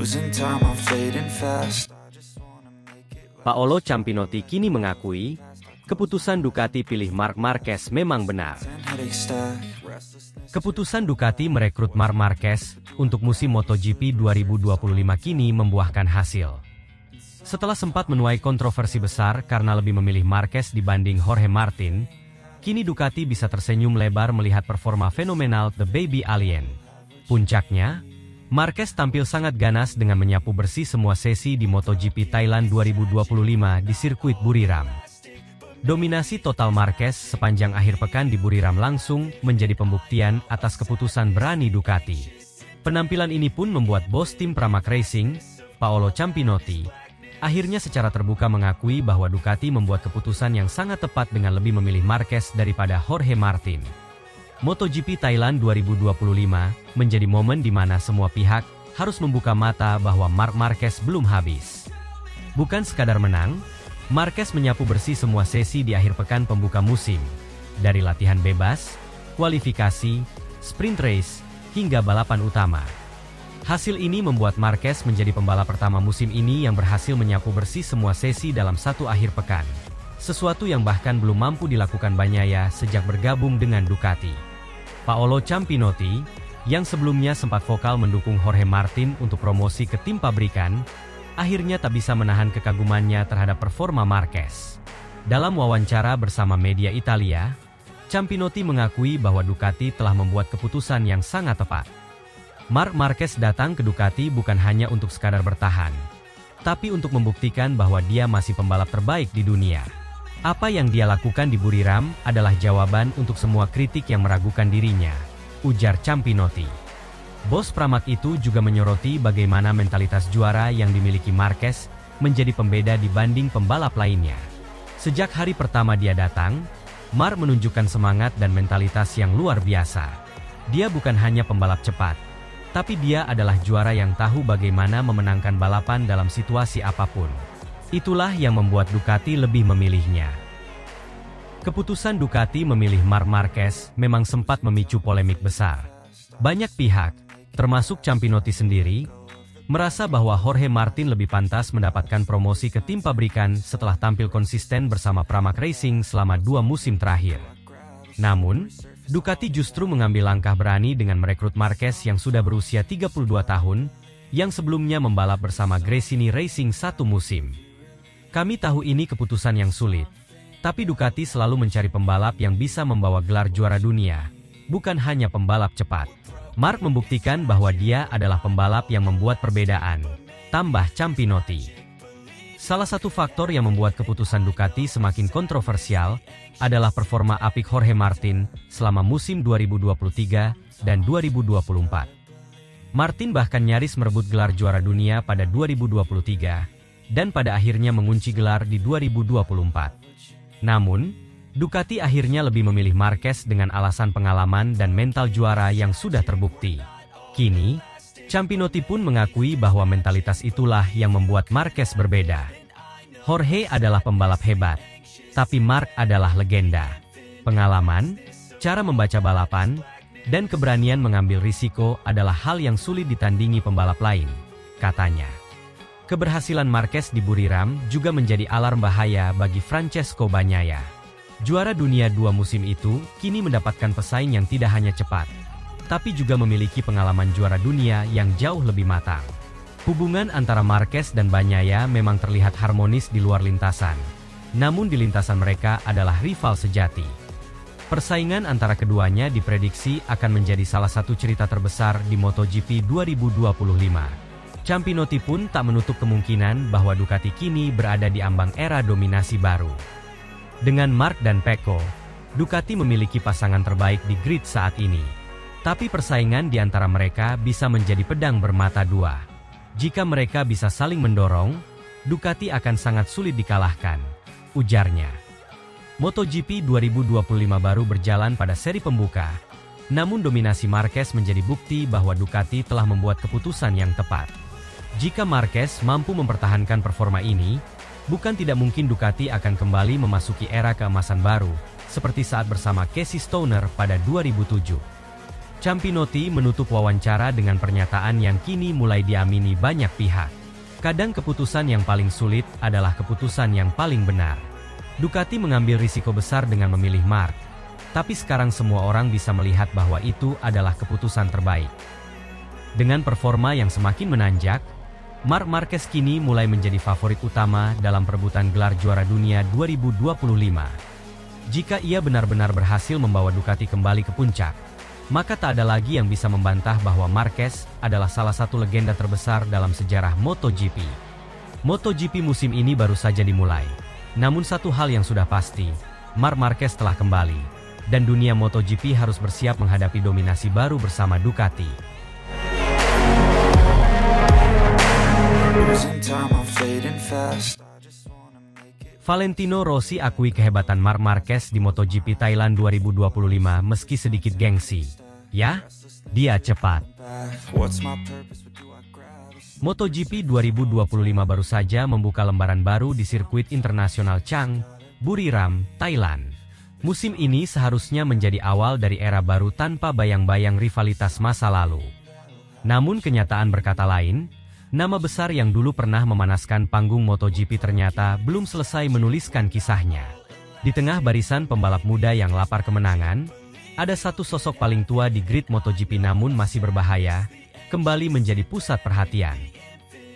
Losing time, I'm fading fast. Paolo Ciampinotti kini mengakui, keputusan Ducati pilih Marc Marquez memang benar. Keputusan Ducati merekrut Marc Marquez untuk musim MotoGP 2025 kini membuahkan hasil. Setelah sempat menuai kontroversi besar karena lebih memilih Marquez dibanding Jorge Martin, kini Ducati bisa tersenyum lebar melihat performa fenomenal The Baby Alien. Puncaknya, Marquez tampil sangat ganas dengan menyapu bersih semua sesi di MotoGP Thailand 2025 di sirkuit Buriram. Dominasi total Marquez sepanjang akhir pekan di Buriram langsung menjadi pembuktian atas keputusan berani Ducati. Penampilan ini pun membuat bos tim Pramac Racing, Paolo Ciampinotti, akhirnya secara terbuka mengakui bahwa Ducati membuat keputusan yang sangat tepat dengan lebih memilih Marquez daripada Jorge Martin. MotoGP Thailand 2025 menjadi momen di mana semua pihak harus membuka mata bahwa Marc Marquez belum habis. Bukan sekadar menang, Marquez menyapu bersih semua sesi di akhir pekan pembuka musim, dari latihan bebas, kualifikasi, sprint race, hingga balapan utama. Hasil ini membuat Marquez menjadi pembalap pertama musim ini yang berhasil menyapu bersih semua sesi dalam satu akhir pekan. Sesuatu yang bahkan belum mampu dilakukan Bagnaia sejak bergabung dengan Ducati. Paolo Ciampinotti, yang sebelumnya sempat vokal mendukung Jorge Martin untuk promosi ke tim pabrikan, akhirnya tak bisa menahan kekagumannya terhadap performa Marquez. Dalam wawancara bersama media Italia, Ciampinotti mengakui bahwa Ducati telah membuat keputusan yang sangat tepat. Marc Marquez datang ke Ducati bukan hanya untuk sekadar bertahan, tapi untuk membuktikan bahwa dia masih pembalap terbaik di dunia. Apa yang dia lakukan di Buriram adalah jawaban untuk semua kritik yang meragukan dirinya, ujar Ciampinotti. Bos Pramac itu juga menyoroti bagaimana mentalitas juara yang dimiliki Marquez menjadi pembeda dibanding pembalap lainnya. Sejak hari pertama dia datang, Marc menunjukkan semangat dan mentalitas yang luar biasa. Dia bukan hanya pembalap cepat, tapi dia adalah juara yang tahu bagaimana memenangkan balapan dalam situasi apapun. Itulah yang membuat Ducati lebih memilihnya. Keputusan Ducati memilih Marc Marquez memang sempat memicu polemik besar. Banyak pihak, termasuk Ciampinotti sendiri, merasa bahwa Jorge Martin lebih pantas mendapatkan promosi ke tim pabrikan setelah tampil konsisten bersama Pramac Racing selama 2 musim terakhir. Namun, Ducati justru mengambil langkah berani dengan merekrut Marquez yang sudah berusia 32 tahun, yang sebelumnya membalap bersama Gresini Racing 1 musim. Kami tahu ini keputusan yang sulit, tapi Ducati selalu mencari pembalap yang bisa membawa gelar juara dunia, bukan hanya pembalap cepat. Marc membuktikan bahwa dia adalah pembalap yang membuat perbedaan, tambah Ciampinotti. Salah satu faktor yang membuat keputusan Ducati semakin kontroversial adalah performa apik Jorge Martin selama musim 2023 dan 2024. Martin bahkan nyaris merebut gelar juara dunia pada 2023, dan pada akhirnya mengunci gelar di 2024. Namun, Ducati akhirnya lebih memilih Marquez dengan alasan pengalaman dan mental juara yang sudah terbukti. Kini, Ciampinotti pun mengakui bahwa mentalitas itulah yang membuat Marquez berbeda. Jorge adalah pembalap hebat, tapi Marc adalah legenda. Pengalaman, cara membaca balapan, dan keberanian mengambil risiko adalah hal yang sulit ditandingi pembalap lain, katanya. Keberhasilan Marquez di Buriram juga menjadi alarm bahaya bagi Francesco Bagnaia. Juara dunia 2 musim itu kini mendapatkan pesaing yang tidak hanya cepat, tapi juga memiliki pengalaman juara dunia yang jauh lebih matang. Hubungan antara Marquez dan Bagnaia memang terlihat harmonis di luar lintasan, namun di lintasan mereka adalah rival sejati. Persaingan antara keduanya diprediksi akan menjadi salah satu cerita terbesar di MotoGP 2025. Ciampinotti pun tak menutup kemungkinan bahwa Ducati kini berada di ambang era dominasi baru. Dengan Marc dan Pecco, Ducati memiliki pasangan terbaik di grid saat ini. Tapi persaingan di antara mereka bisa menjadi pedang bermata dua. Jika mereka bisa saling mendorong, Ducati akan sangat sulit dikalahkan, ujarnya. MotoGP 2025 baru berjalan pada seri pembuka, namun dominasi Marquez menjadi bukti bahwa Ducati telah membuat keputusan yang tepat. Jika Marquez mampu mempertahankan performa ini, bukan tidak mungkin Ducati akan kembali memasuki era keemasan baru, seperti saat bersama Casey Stoner pada 2007. Ciampinotti menutup wawancara dengan pernyataan yang kini mulai diamini banyak pihak. Kadang keputusan yang paling sulit adalah keputusan yang paling benar. Ducati mengambil risiko besar dengan memilih Marc, tapi sekarang semua orang bisa melihat bahwa itu adalah keputusan terbaik. Dengan performa yang semakin menanjak, Marc Marquez kini mulai menjadi favorit utama dalam perebutan gelar juara dunia 2025. Jika ia benar-benar berhasil membawa Ducati kembali ke puncak, maka tak ada lagi yang bisa membantah bahwa Marquez adalah salah satu legenda terbesar dalam sejarah MotoGP. MotoGP musim ini baru saja dimulai. Namun satu hal yang sudah pasti, Marc Marquez telah kembali, dan dunia MotoGP harus bersiap menghadapi dominasi baru bersama Ducati. Valentino Rossi akui kehebatan Marc Marquez di MotoGP Thailand 2025 meski sedikit gengsi. Ya, dia cepat. MotoGP 2025 baru saja membuka lembaran baru di sirkuit internasional Chang, Buriram, Thailand. Musim ini seharusnya menjadi awal dari era baru tanpa bayang-bayang rivalitas masa lalu. Namun kenyataan berkata lain, nama besar yang dulu pernah memanaskan panggung MotoGP ternyata belum selesai menuliskan kisahnya. Di tengah barisan pembalap muda yang lapar kemenangan, ada satu sosok paling tua di grid MotoGP namun masih berbahaya, kembali menjadi pusat perhatian.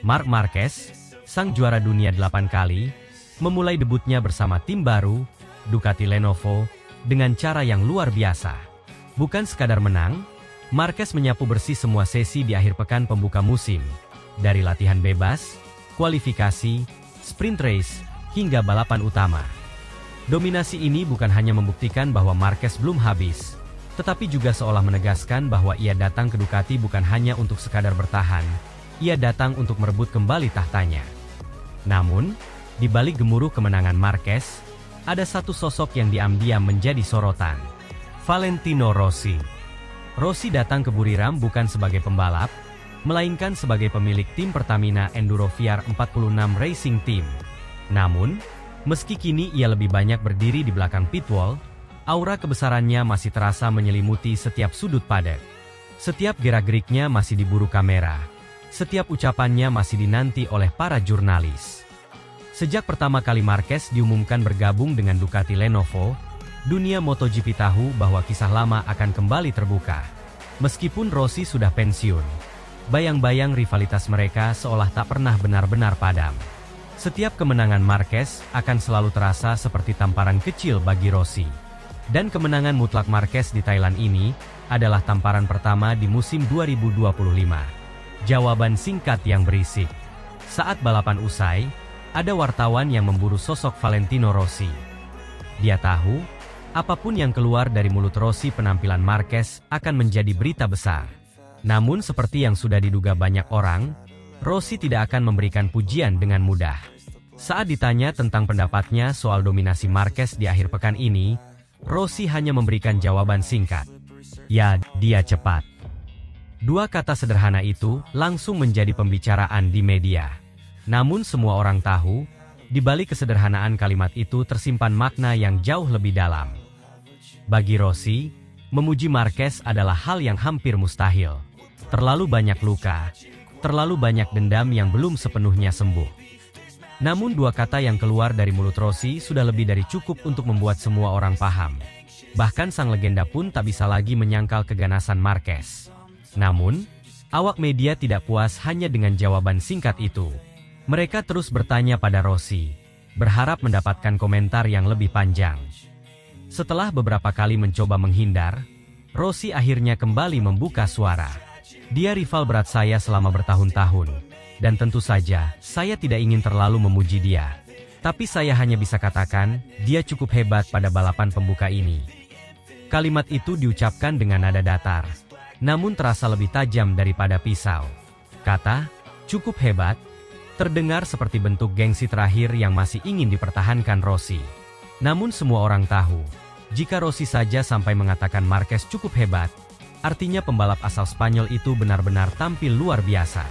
Marc Marquez, sang juara dunia 8 kali, memulai debutnya bersama tim baru, Ducati Lenovo, dengan cara yang luar biasa. Bukan sekadar menang, Marquez menyapu bersih semua sesi di akhir pekan pembuka musim. Dari latihan bebas, kualifikasi, sprint race, hingga balapan utama. Dominasi ini bukan hanya membuktikan bahwa Marquez belum habis, tetapi juga seolah menegaskan bahwa ia datang ke Ducati bukan hanya untuk sekadar bertahan, ia datang untuk merebut kembali tahtanya. Namun, di balik gemuruh kemenangan Marquez, ada satu sosok yang diam-diam menjadi sorotan. Valentino Rossi. Rossi datang ke Buriram bukan sebagai pembalap, melainkan sebagai pemilik tim Pertamina Enduro VR46 Racing Team. Namun, meski kini ia lebih banyak berdiri di belakang pitwall, aura kebesarannya masih terasa menyelimuti setiap sudut paddock. Setiap gerak-geriknya masih diburu kamera. Setiap ucapannya masih dinanti oleh para jurnalis. Sejak pertama kali Marquez diumumkan bergabung dengan Ducati Lenovo, dunia MotoGP tahu bahwa kisah lama akan kembali terbuka. Meskipun Rossi sudah pensiun, bayang-bayang rivalitas mereka seolah tak pernah benar-benar padam. Setiap kemenangan Marquez akan selalu terasa seperti tamparan kecil bagi Rossi. Dan kemenangan mutlak Marquez di Thailand ini adalah tamparan pertama di musim 2025. Jawaban singkat yang berisik. Saat balapan usai, ada wartawan yang memburu sosok Valentino Rossi. Dia tahu, apapun yang keluar dari mulut Rossi penampilan Marquez akan menjadi berita besar. Namun seperti yang sudah diduga banyak orang, Rossi tidak akan memberikan pujian dengan mudah. Saat ditanya tentang pendapatnya soal dominasi Marquez di akhir pekan ini, Rossi hanya memberikan jawaban singkat. Ya, dia cepat. Dua kata sederhana itu langsung menjadi pembicaraan di media. Namun semua orang tahu, di balik kesederhanaan kalimat itu tersimpan makna yang jauh lebih dalam. Bagi Rossi, memuji Marquez adalah hal yang hampir mustahil. Terlalu banyak luka, terlalu banyak dendam yang belum sepenuhnya sembuh. Namun dua kata yang keluar dari mulut Rossi sudah lebih dari cukup untuk membuat semua orang paham. Bahkan sang legenda pun tak bisa lagi menyangkal keganasan Marquez. Namun, awak media tidak puas hanya dengan jawaban singkat itu. Mereka terus bertanya pada Rossi, berharap mendapatkan komentar yang lebih panjang. Setelah beberapa kali mencoba menghindar, Rossi akhirnya kembali membuka suara. Dia rival berat saya selama bertahun-tahun, dan tentu saja saya tidak ingin terlalu memuji dia. Tapi saya hanya bisa katakan, dia cukup hebat pada balapan pembuka ini. Kalimat itu diucapkan dengan nada datar, namun terasa lebih tajam daripada pisau. Kata, cukup hebat, terdengar seperti bentuk gengsi terakhir yang masih ingin dipertahankan Rossi. Namun semua orang tahu, jika Rossi saja sampai mengatakan Marquez cukup hebat, artinya pembalap asal Spanyol itu benar-benar tampil luar biasa.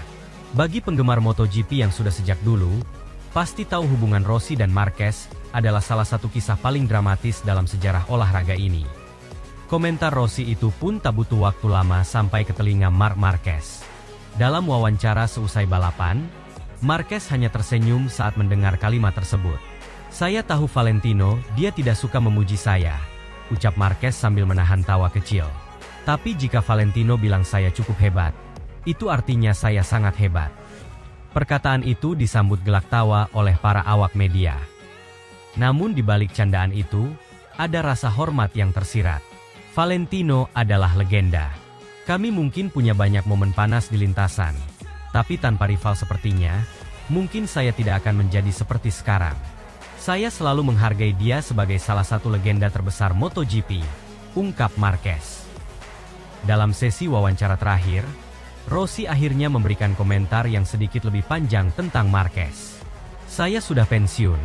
Bagi penggemar MotoGP yang sudah sejak dulu, pasti tahu hubungan Rossi dan Marquez adalah salah satu kisah paling dramatis dalam sejarah olahraga ini. Komentar Rossi itu pun tak butuh waktu lama sampai ke telinga Marc Marquez. Dalam wawancara seusai balapan, Marquez hanya tersenyum saat mendengar kalimat tersebut. "Saya tahu Valentino, dia tidak suka memuji saya," ucap Marquez sambil menahan tawa kecil. "Tapi jika Valentino bilang saya cukup hebat, itu artinya saya sangat hebat." Perkataan itu disambut gelak tawa oleh para awak media. Namun di balik candaan itu, ada rasa hormat yang tersirat. Valentino adalah legenda. Kami mungkin punya banyak momen panas di lintasan, tapi tanpa rival sepertinya, mungkin saya tidak akan menjadi seperti sekarang. Saya selalu menghargai dia sebagai salah satu legenda terbesar MotoGP, ungkap Marquez. Dalam sesi wawancara terakhir, Rossi akhirnya memberikan komentar yang sedikit lebih panjang tentang Marquez. "Saya sudah pensiun,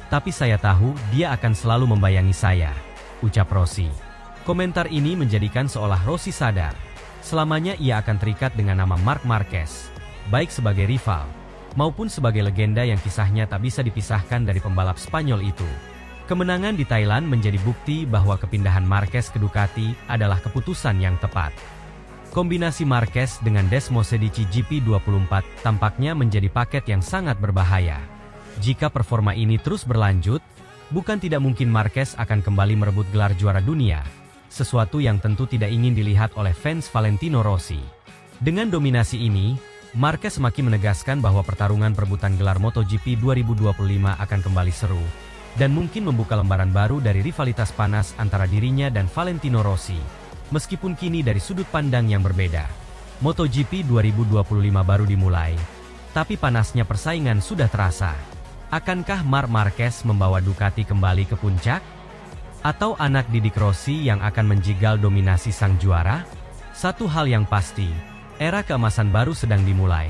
tapi saya tahu dia akan selalu membayangi saya," ucap Rossi. Komentar ini menjadikan seolah Rossi sadar, selamanya ia akan terikat dengan nama Marc Marquez, baik sebagai rival, maupun sebagai legenda yang kisahnya tak bisa dipisahkan dari pembalap Spanyol itu. Kemenangan di Thailand menjadi bukti bahwa kepindahan Marquez ke Ducati adalah keputusan yang tepat. Kombinasi Marquez dengan Desmosedici GP24 tampaknya menjadi paket yang sangat berbahaya. Jika performa ini terus berlanjut, bukan tidak mungkin Marquez akan kembali merebut gelar juara dunia, sesuatu yang tentu tidak ingin dilihat oleh fans Valentino Rossi. Dengan dominasi ini, Marquez semakin menegaskan bahwa pertarungan perebutan gelar MotoGP 2025 akan kembali seru, dan mungkin membuka lembaran baru dari rivalitas panas antara dirinya dan Valentino Rossi, meskipun kini dari sudut pandang yang berbeda. MotoGP 2025 baru dimulai, tapi panasnya persaingan sudah terasa. Akankah Marc Marquez membawa Ducati kembali ke puncak? Atau anak didik Rossi yang akan menjegal dominasi sang juara? Satu hal yang pasti, era keemasan baru sedang dimulai,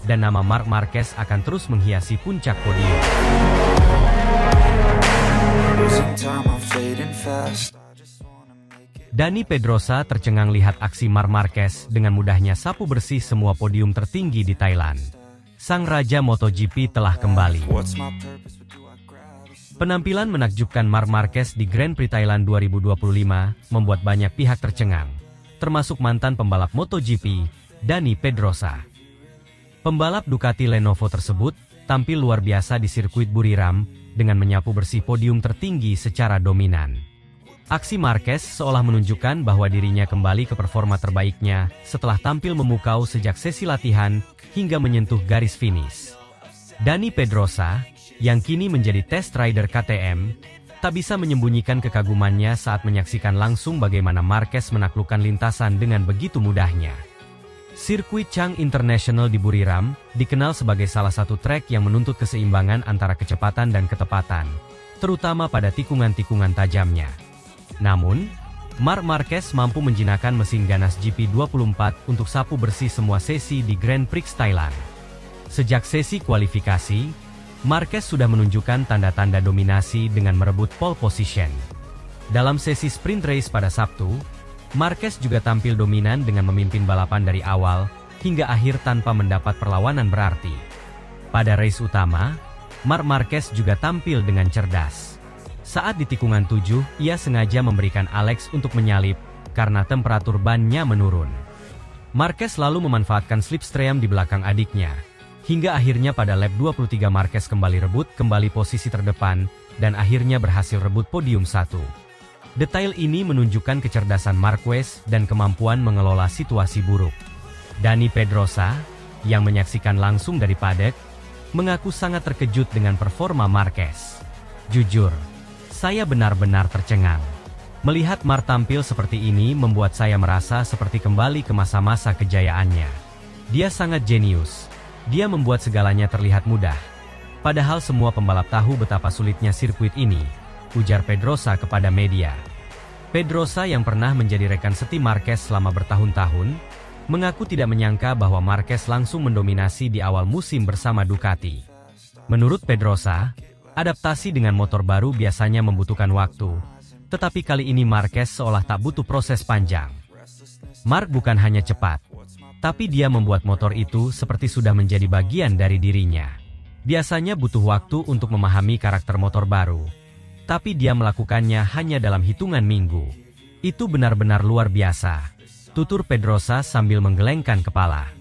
dan nama Marc Marquez akan terus menghiasi puncak podium. Dani Pedrosa tercengang lihat aksi Marc Marquez dengan mudahnya sapu bersih semua podium tertinggi di Thailand. Sang Raja MotoGP telah kembali. Penampilan menakjubkan Marc Marquez di Grand Prix Thailand 2025 membuat banyak pihak tercengang, termasuk mantan pembalap MotoGP, Dani Pedrosa. Pembalap Ducati Lenovo tersebut tampil luar biasa di sirkuit Buriram dengan menyapu bersih podium tertinggi secara dominan. Aksi Marquez seolah menunjukkan bahwa dirinya kembali ke performa terbaiknya setelah tampil memukau sejak sesi latihan hingga menyentuh garis finish. Dani Pedrosa, yang kini menjadi test rider KTM, tak bisa menyembunyikan kekagumannya saat menyaksikan langsung bagaimana Marquez menaklukkan lintasan dengan begitu mudahnya. Sirkuit Chang International di Buriram dikenal sebagai salah satu trek yang menuntut keseimbangan antara kecepatan dan ketepatan, terutama pada tikungan-tikungan tajamnya. Namun, Marc Marquez mampu menjinakkan mesin ganas GP24 untuk sapu bersih semua sesi di Grand Prix Thailand. Sejak sesi kualifikasi, Marquez sudah menunjukkan tanda-tanda dominasi dengan merebut pole position. Dalam sesi sprint race pada Sabtu, Marquez juga tampil dominan dengan memimpin balapan dari awal hingga akhir tanpa mendapat perlawanan berarti. Pada race utama, Marc Marquez juga tampil dengan cerdas. Saat di tikungan 7, ia sengaja memberikan Alex untuk menyalip karena temperatur bannya menurun. Marquez lalu memanfaatkan slipstream di belakang adiknya. Hingga akhirnya pada lap 23 Marquez kembali posisi terdepan, dan akhirnya berhasil rebut podium 1. Detail ini menunjukkan kecerdasan Marquez dan kemampuan mengelola situasi buruk. Dani Pedrosa, yang menyaksikan langsung dari paddock, mengaku sangat terkejut dengan performa Marquez. "Jujur, saya benar-benar tercengang. Melihat Marc tampil seperti ini membuat saya merasa seperti kembali ke masa-masa kejayaannya. Dia sangat jenius. Dia membuat segalanya terlihat mudah. Padahal semua pembalap tahu betapa sulitnya sirkuit ini," ujar Pedrosa kepada media. Pedrosa yang pernah menjadi rekan seti Marquez selama bertahun-tahun, mengaku tidak menyangka bahwa Marquez langsung mendominasi di awal musim bersama Ducati. Menurut Pedrosa, adaptasi dengan motor baru biasanya membutuhkan waktu, tetapi kali ini Marquez seolah tak butuh proses panjang. Marc bukan hanya cepat, tapi dia membuat motor itu seperti sudah menjadi bagian dari dirinya. Biasanya butuh waktu untuk memahami karakter motor baru, tapi dia melakukannya hanya dalam hitungan minggu. Itu benar-benar luar biasa, tutur Pedrosa sambil menggelengkan kepala.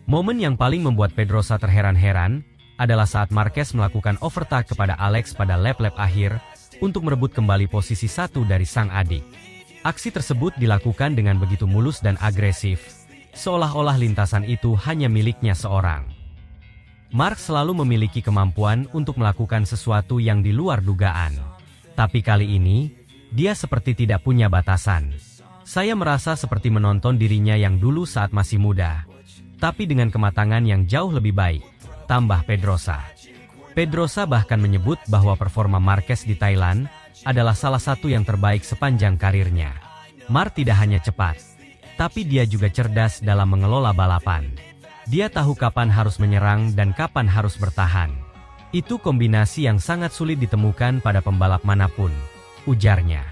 Momen yang paling membuat Pedrosa terheran-heran adalah saat Marquez melakukan overtake kepada Alex pada lap-lap akhir untuk merebut kembali posisi 1 dari sang adik. Aksi tersebut dilakukan dengan begitu mulus dan agresif, seolah-olah lintasan itu hanya miliknya seorang. Mark selalu memiliki kemampuan untuk melakukan sesuatu yang di luar dugaan. Tapi kali ini, dia seperti tidak punya batasan. Saya merasa seperti menonton dirinya yang dulu saat masih muda, tapi dengan kematangan yang jauh lebih baik, tambah Pedrosa. Pedrosa bahkan menyebut bahwa performa Marquez di Thailand adalah salah satu yang terbaik sepanjang karirnya. Mark tidak hanya cepat, tapi dia juga cerdas dalam mengelola balapan. Dia tahu kapan harus menyerang dan kapan harus bertahan. Itu kombinasi yang sangat sulit ditemukan pada pembalap manapun, ujarnya.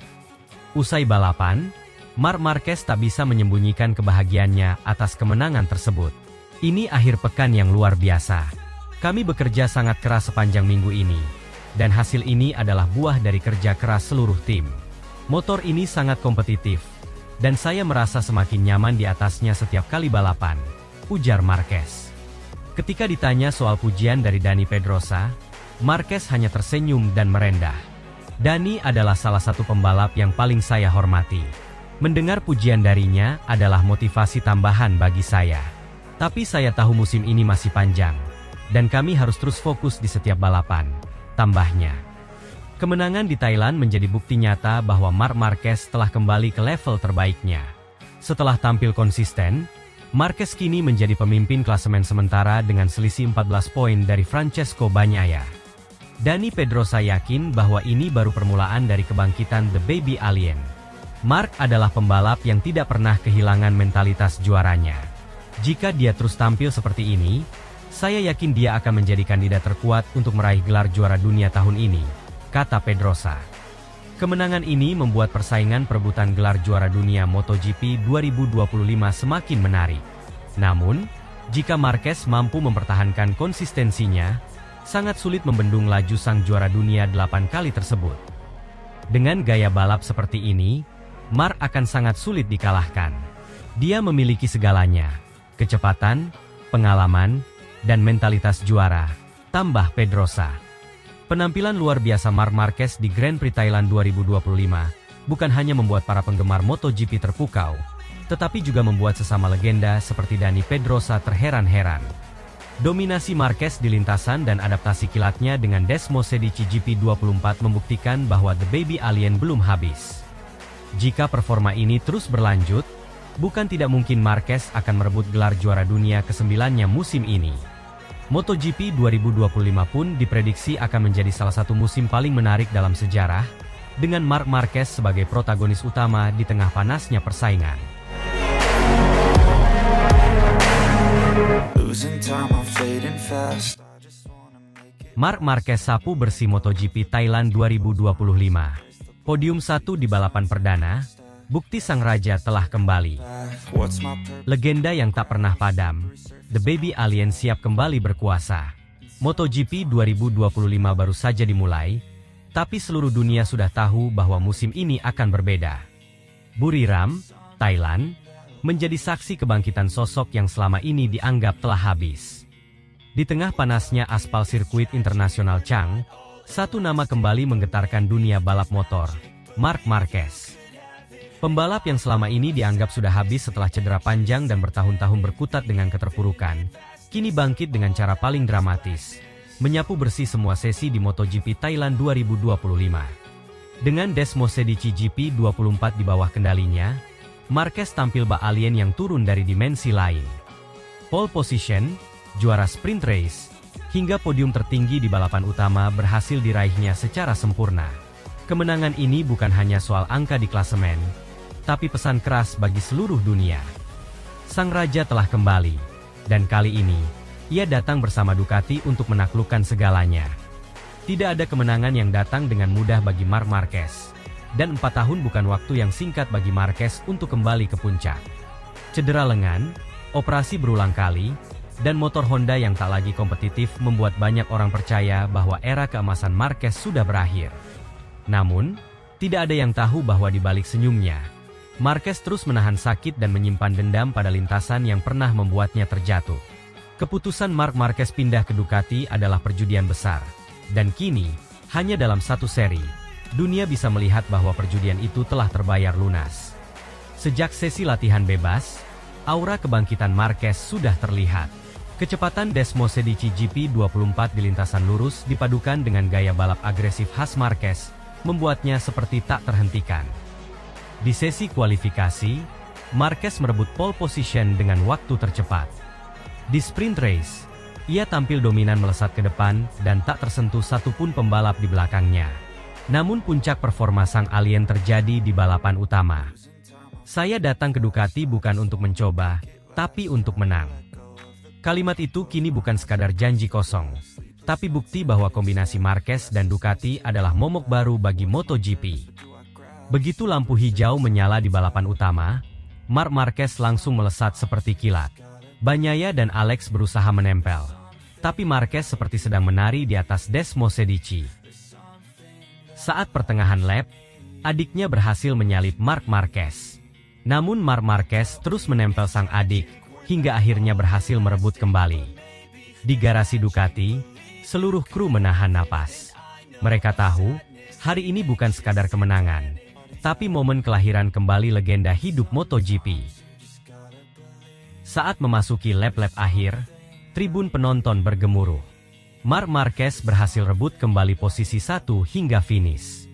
Usai balapan, Marc Marquez tak bisa menyembunyikan kebahagiaannya atas kemenangan tersebut. Ini akhir pekan yang luar biasa. Kami bekerja sangat keras sepanjang minggu ini, dan hasil ini adalah buah dari kerja keras seluruh tim. Motor ini sangat kompetitif, dan saya merasa semakin nyaman di atasnya setiap kali balapan, ujar Marquez. Ketika ditanya soal pujian dari Dani Pedrosa, Marquez hanya tersenyum dan merendah. Dani adalah salah satu pembalap yang paling saya hormati. Mendengar pujian darinya adalah motivasi tambahan bagi saya. Tapi saya tahu musim ini masih panjang, dan kami harus terus fokus di setiap balapan, tambahnya. Kemenangan di Thailand menjadi bukti nyata bahwa Marc Marquez telah kembali ke level terbaiknya. Setelah tampil konsisten, Marquez kini menjadi pemimpin klasemen sementara dengan selisih 14 poin dari Francesco Bagnaia. Dani Pedrosa yakin bahwa ini baru permulaan dari kebangkitan The Baby Alien. Marc adalah pembalap yang tidak pernah kehilangan mentalitas juaranya. Jika dia terus tampil seperti ini, saya yakin dia akan menjadi kandidat terkuat untuk meraih gelar juara dunia tahun ini, kata Pedrosa. Kemenangan ini membuat persaingan perebutan gelar juara dunia MotoGP 2025 semakin menarik. Namun, jika Marquez mampu mempertahankan konsistensinya, sangat sulit membendung laju sang juara dunia 8 kali tersebut. Dengan gaya balap seperti ini, Marc akan sangat sulit dikalahkan. Dia memiliki segalanya, kecepatan, pengalaman, dan mentalitas juara, tambah Pedrosa. Penampilan luar biasa Marc Marquez di Grand Prix Thailand 2025 bukan hanya membuat para penggemar MotoGP terpukau, tetapi juga membuat sesama legenda seperti Dani Pedrosa terheran-heran. Dominasi Marquez di lintasan dan adaptasi kilatnya dengan Desmosed di GP24 membuktikan bahwa The Baby Alien belum habis. Jika performa ini terus berlanjut, bukan tidak mungkin Marquez akan merebut gelar juara dunia ke-9-nya musim ini. MotoGP 2025 pun diprediksi akan menjadi salah satu musim paling menarik dalam sejarah, dengan Marc Marquez sebagai protagonis utama di tengah panasnya persaingan. Marc Marquez sapu bersih MotoGP Thailand 2025. Podium 1 di balapan perdana, bukti sang raja telah kembali. Legenda yang tak pernah padam, The Baby Alien siap kembali berkuasa. MotoGP 2025 baru saja dimulai, tapi seluruh dunia sudah tahu bahwa musim ini akan berbeda. Buriram, Thailand, menjadi saksi kebangkitan sosok yang selama ini dianggap telah habis. Di tengah panasnya aspal sirkuit internasional Chang, satu nama kembali menggetarkan dunia balap motor, Marc Marquez. Pembalap yang selama ini dianggap sudah habis setelah cedera panjang dan bertahun-tahun berkutat dengan keterpurukan, kini bangkit dengan cara paling dramatis, menyapu bersih semua sesi di MotoGP Thailand 2025. Dengan Desmosed GP24 di bawah kendalinya, Marquez tampil bak alien yang turun dari dimensi lain. Pole position, juara sprint race, hingga podium tertinggi di balapan utama berhasil diraihnya secara sempurna. Kemenangan ini bukan hanya soal angka di klasemen, tapi pesan keras bagi seluruh dunia. Sang raja telah kembali, dan kali ini, ia datang bersama Ducati untuk menaklukkan segalanya. Tidak ada kemenangan yang datang dengan mudah bagi Marc Marquez, dan 4 tahun bukan waktu yang singkat bagi Marquez untuk kembali ke puncak. Cedera lengan, operasi berulang kali, dan motor Honda yang tak lagi kompetitif membuat banyak orang percaya bahwa era keemasan Marquez sudah berakhir. Namun, tidak ada yang tahu bahwa di balik senyumnya, Marquez terus menahan sakit dan menyimpan dendam pada lintasan yang pernah membuatnya terjatuh. Keputusan Marc Marquez pindah ke Ducati adalah perjudian besar. Dan kini, hanya dalam satu seri, dunia bisa melihat bahwa perjudian itu telah terbayar lunas. Sejak sesi latihan bebas, aura kebangkitan Marquez sudah terlihat. Kecepatan Desmosedici GP24 di lintasan lurus dipadukan dengan gaya balap agresif khas Marquez, membuatnya seperti tak terhentikan. Di sesi kualifikasi, Marquez merebut pole position dengan waktu tercepat. Di sprint race, ia tampil dominan melesat ke depan dan tak tersentuh satupun pembalap di belakangnya. Namun puncak performa sang alien terjadi di balapan utama. Saya datang ke Ducati bukan untuk mencoba, tapi untuk menang. Kalimat itu kini bukan sekadar janji kosong, tapi bukti bahwa kombinasi Marquez dan Ducati adalah momok baru bagi MotoGP. Begitu lampu hijau menyala di balapan utama, Marc Marquez langsung melesat seperti kilat. Bagnaia dan Alex berusaha menempel, tapi Marquez seperti sedang menari di atas Desmosedici. Saat pertengahan lap, adiknya berhasil menyalip Marc Marquez. Namun Marc Marquez terus menempel sang adik, hingga akhirnya berhasil merebut kembali. Di garasi Ducati, seluruh kru menahan napas. Mereka tahu, hari ini bukan sekadar kemenangan, tapi momen kelahiran kembali legenda hidup MotoGP. Saat memasuki lap-lap akhir, tribun penonton bergemuruh. Marc Marquez berhasil rebut kembali posisi 1 hingga finish.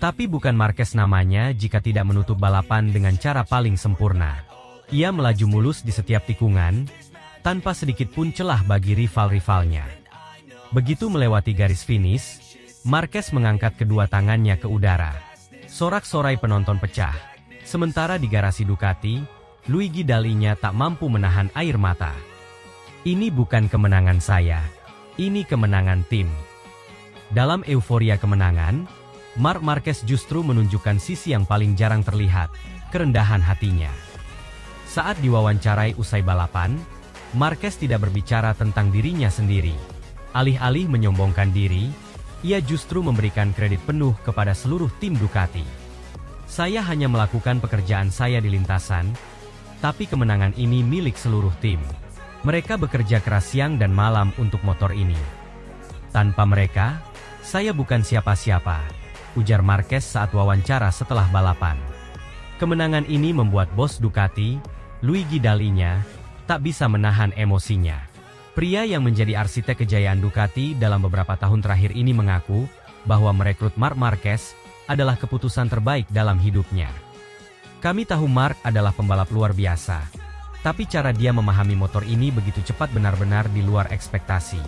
Tapi bukan Marquez namanya jika tidak menutup balapan dengan cara paling sempurna. Ia melaju mulus di setiap tikungan, tanpa sedikit pun celah bagi rival-rivalnya. Begitu melewati garis finish, Marquez mengangkat kedua tangannya ke udara. Sorak-sorai penonton pecah. Sementara di garasi Ducati, Luigi Dalinya tak mampu menahan air mata. Ini bukan kemenangan saya, ini kemenangan tim. Dalam euforia kemenangan, Marc Marquez justru menunjukkan sisi yang paling jarang terlihat, kerendahan hatinya. Saat diwawancarai usai balapan, Marquez tidak berbicara tentang dirinya sendiri. Alih-alih menyombongkan diri, ia justru memberikan kredit penuh kepada seluruh tim Ducati. Saya hanya melakukan pekerjaan saya di lintasan, tapi kemenangan ini milik seluruh tim. Mereka bekerja keras siang dan malam untuk motor ini. Tanpa mereka, saya bukan siapa-siapa, ujar Marquez saat wawancara setelah balapan. Kemenangan ini membuat bos Ducati, Luigi Dalinya, tak bisa menahan emosinya. Pria yang menjadi arsitek kejayaan Ducati dalam beberapa tahun terakhir ini mengaku bahwa merekrut Marc Marquez adalah keputusan terbaik dalam hidupnya. Kami tahu Marc adalah pembalap luar biasa, tapi cara dia memahami motor ini begitu cepat benar-benar di luar ekspektasi.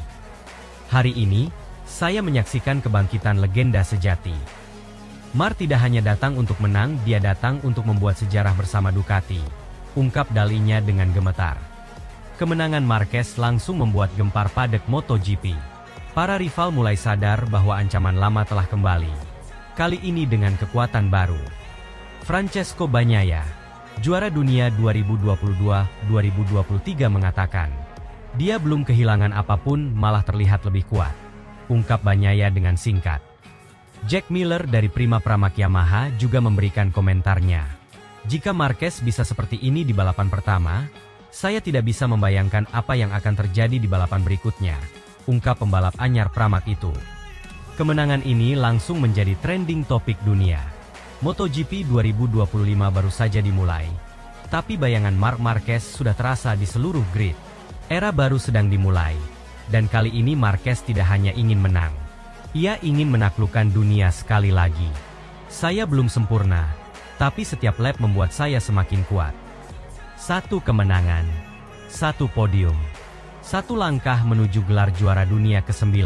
Hari ini, saya menyaksikan kebangkitan legenda sejati. Marc tidak hanya datang untuk menang, dia datang untuk membuat sejarah bersama Ducati, ungkap Dalinya dengan gemetar. Kemenangan Marquez langsung membuat gempar padek MotoGP. Para rival mulai sadar bahwa ancaman lama telah kembali. Kali ini dengan kekuatan baru. Francesco Bagnaia, juara dunia 2022-2023 mengatakan, dia belum kehilangan apapun, malah terlihat lebih kuat, ungkap Bagnaia dengan singkat. Jack Miller dari Prima Pramac Yamaha juga memberikan komentarnya. Jika Marquez bisa seperti ini di balapan pertama, saya tidak bisa membayangkan apa yang akan terjadi di balapan berikutnya, ungkap pembalap anyar Pramac itu. Kemenangan ini langsung menjadi trending topik dunia. MotoGP 2025 baru saja dimulai, tapi bayangan Marc Marquez sudah terasa di seluruh grid. Era baru sedang dimulai, dan kali ini Marquez tidak hanya ingin menang. Ia ingin menaklukkan dunia sekali lagi. Saya belum sempurna, tapi setiap lap membuat saya semakin kuat. Satu kemenangan, satu podium, satu langkah menuju gelar juara dunia ke-9.